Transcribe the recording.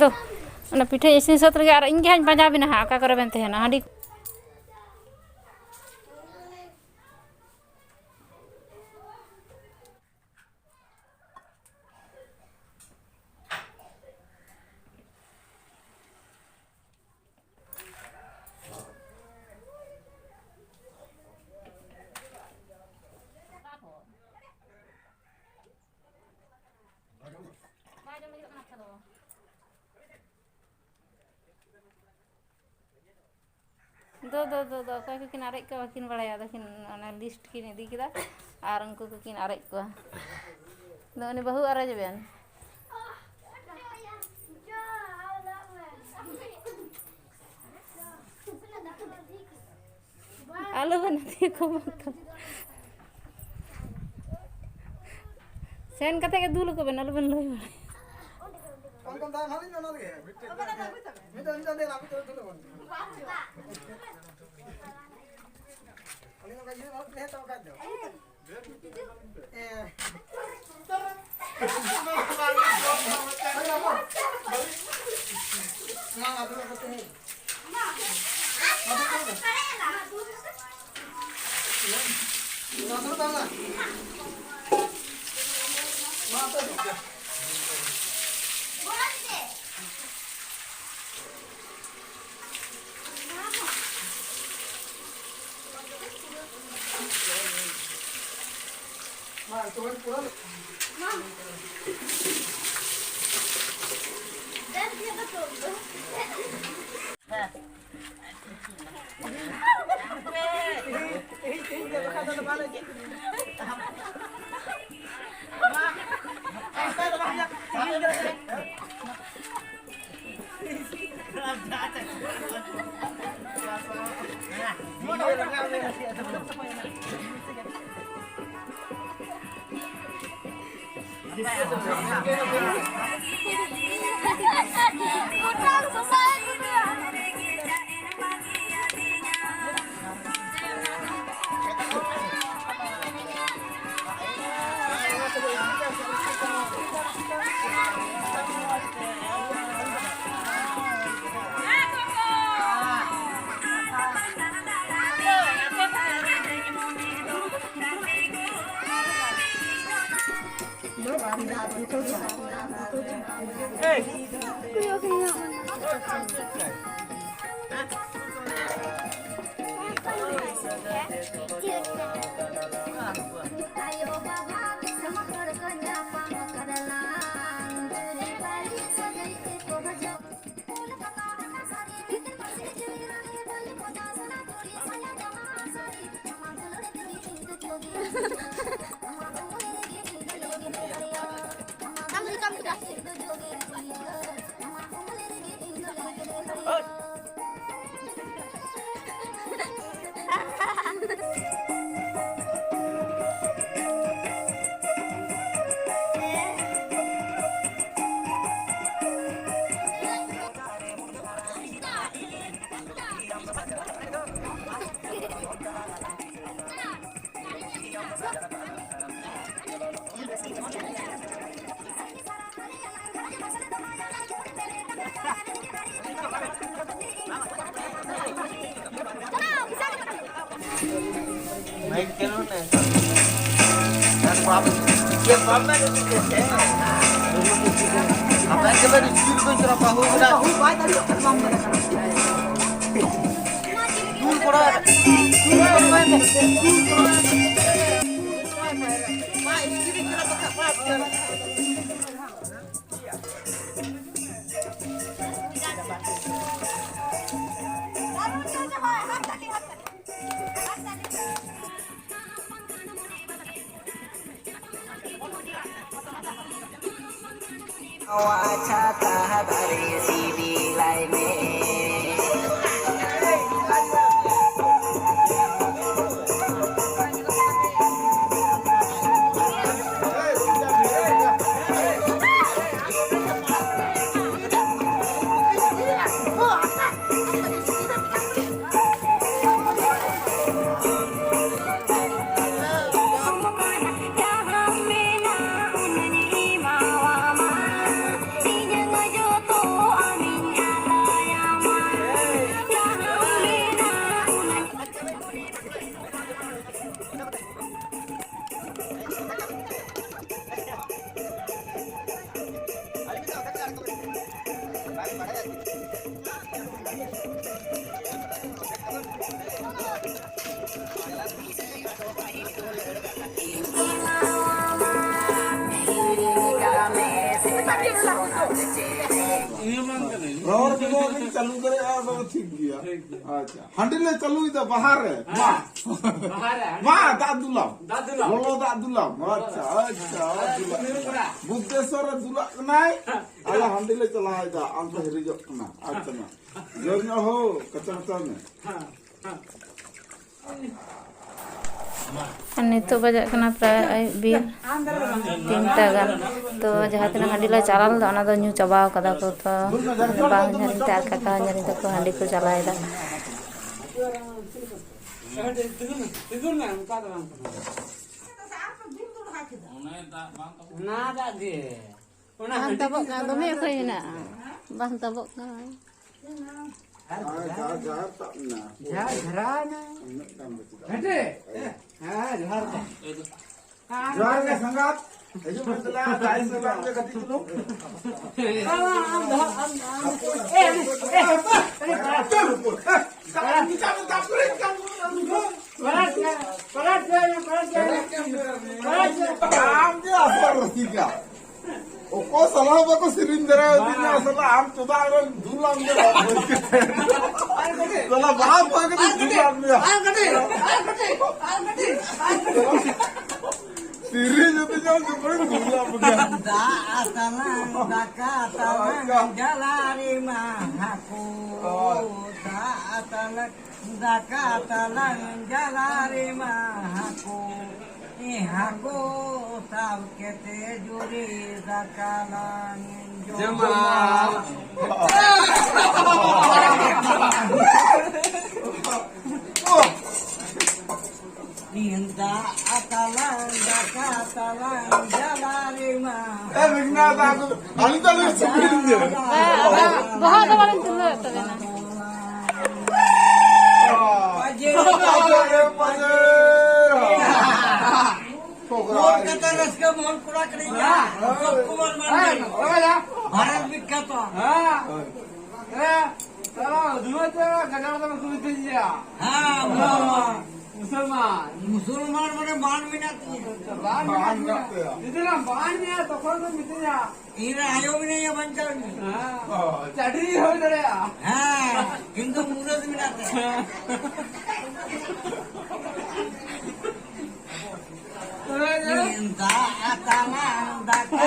Do, ana pitha isin sat lagi ar inge han panja bina ha ka kare ben tehena hadi. Do koy kin arek ka kin balaya da kin ona list kin idi kida ar unku kin arek ko. Do ni bahu ara jaben. Alo nanti ko makan. Sen kata ke dulu ko ben alo ben loy. Angkon dah hari mana lagi? Minta deh lah, minta dulu. Kalau kayu nak lihat tahu kan? Yo और देखो चालू करे तो ठीक गया अच्छा हंडिले चालू इधर बाहर है मां दादुला लोलो दादुला अच्छा अच्छा बुद्धेश्वर दुला नहीं अरे हंडिले चला है जा अंत हरी जो ना अच्छा ना जो हो कच्चा में नितो बजा प्राय बिल 3टा गान तो जहाँ तीन हांडी ले चला न्यू चाबा कदा को तो बांग झरते आर काका झरते को हांडी को चलाएदा बांग तबक संगात Oko salah apa sirindera dinya salah am tudang dulang dia. Salah baap apa dulang dia. Sirin itu jangan seperti dulang dia. Da atalang daka atalang jalari mahaku. Da atalang daka atalang jalari mahaku. Ihago tab kete juri dakalang jamal Ninda atalang daka atalang jalari mah Bigna tahu, kali tahu seperti dia. बहुत बार तुम तबे ना कोलकाता रस का मोहन पूरा करेगा कुमार भारत विख्यात मुसलमान मैंने बाण मिनाती आयो भी नहीं है बंचा चटनी हो रहा हाँ हिंदू मुहूर्त मिनाते Da atalang daka